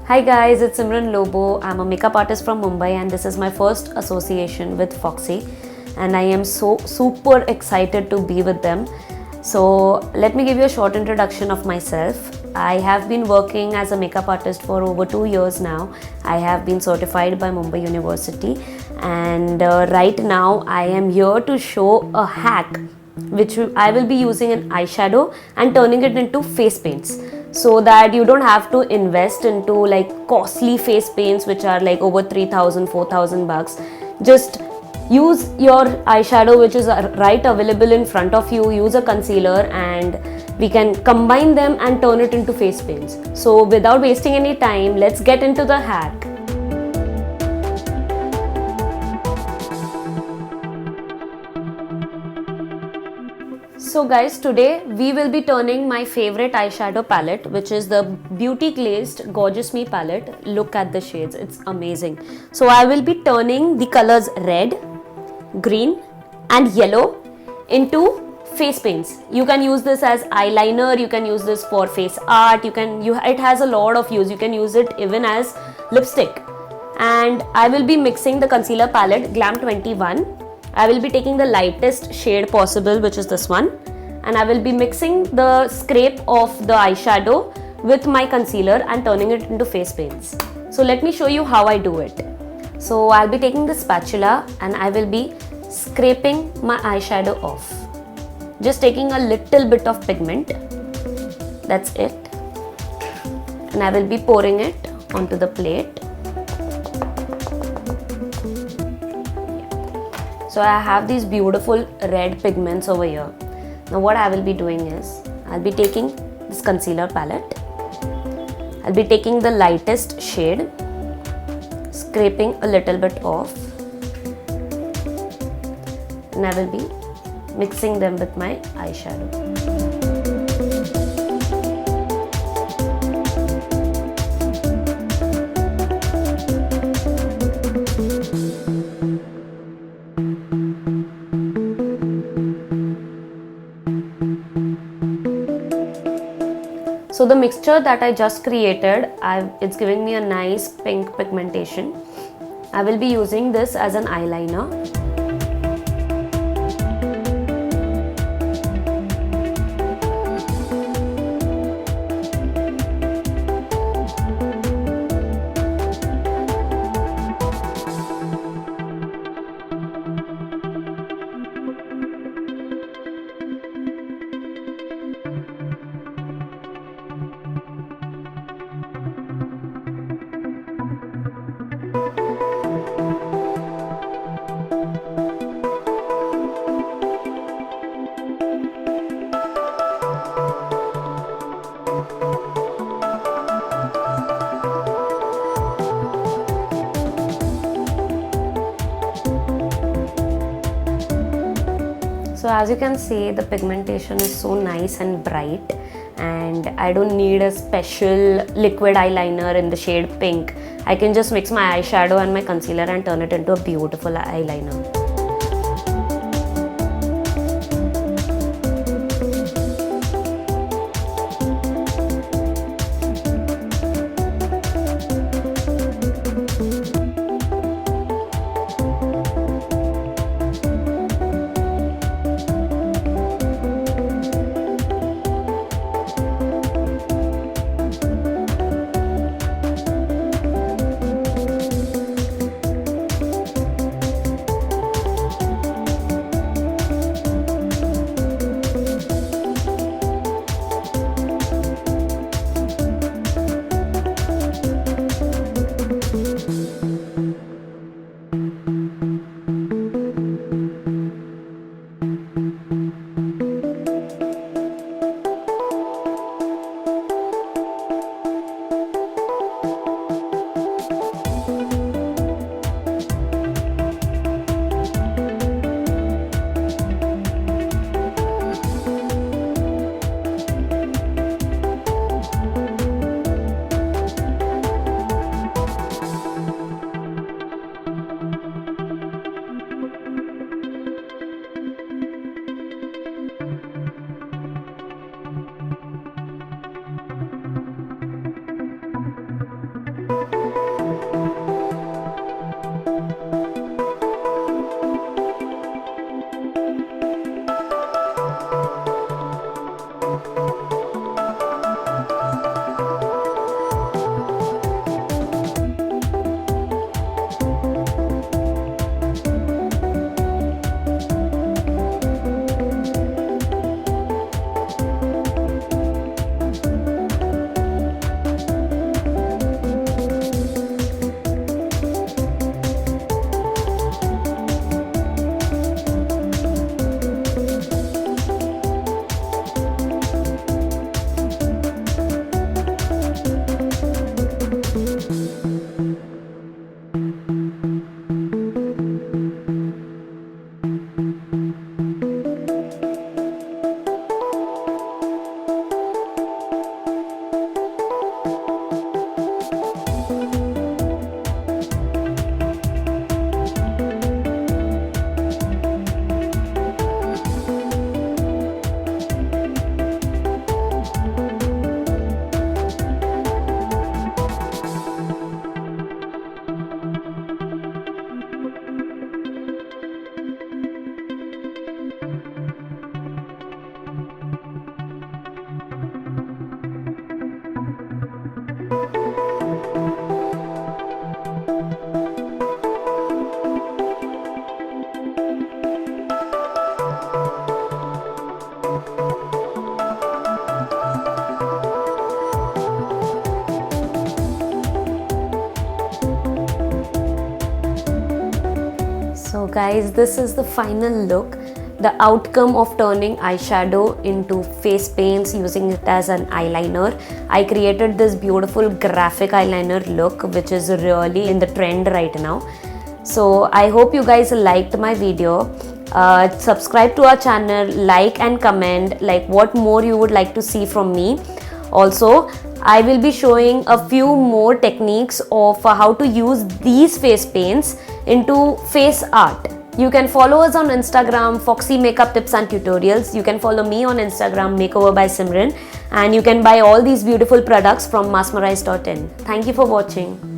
Hi guys, it's Simran Lobo. I'm a makeup artist from Mumbai and this is my first association with Foxy and I am so super excited to be with them. So let me give you a short introduction of myself. I have been working as a makeup artist for over 2 years now. I have been certified by Mumbai University and right now I am here to show a hack which I will be using an eyeshadow and turning it into face paints, so that you don't have to invest into like costly face paints which are like over 3,000 4,000 bucks. Just use your eyeshadow which is right available in front of you, use a concealer and we can combine them and turn it into face paints. So without wasting any time, let's get into the hack. So guys, today we will be turning my favorite eyeshadow palette, which is the Beauty Glazed Gorgeous Me palette. Look at the shades, it's amazing. So I will be turning the colors red, green and yellow into face paints. You can use this as eyeliner, you can use this for face art, it has a lot of use. You can use it even as lipstick. And I will be mixing the concealer palette Glam 21. I will be taking the lightest shade possible, which is this one, and I will be mixing the scrape of the eyeshadow with my concealer and turning it into face paints. So let me show you how I do it. So I'll be taking the spatula and I will be scraping my eyeshadow off. Just taking a little bit of pigment, that's it, and I will be pouring it onto the plate. So I have these beautiful red pigments over here. Now what I will be doing is, I'll be taking this concealer palette. I'll be taking the lightest shade, scraping a little bit off, and I will be mixing them with my eyeshadow. So the mixture that I just created, it's giving me a nice pink pigmentation. I will be using this as an eyeliner. So as you can see, the pigmentation is so nice and bright and I don't need a special liquid eyeliner in the shade pink. I can just mix my eyeshadow and my concealer and turn it into a beautiful eyeliner. guys, this is the final look. The outcome of turning eyeshadow into face paints using it as an eyeliner. I created this beautiful graphic eyeliner look which is really in the trend right now. So I hope you guys liked my video. Subscribe to our channel, like and comment like what more you would like to see from me. Also, I will be showing a few more techniques of how to use these face paints into face art. You can follow us on Instagram, Foxy Makeup Tips and Tutorials. You can follow me on Instagram, Makeover by Simran. And you can buy all these beautiful products from massmerize.in. Thank you for watching.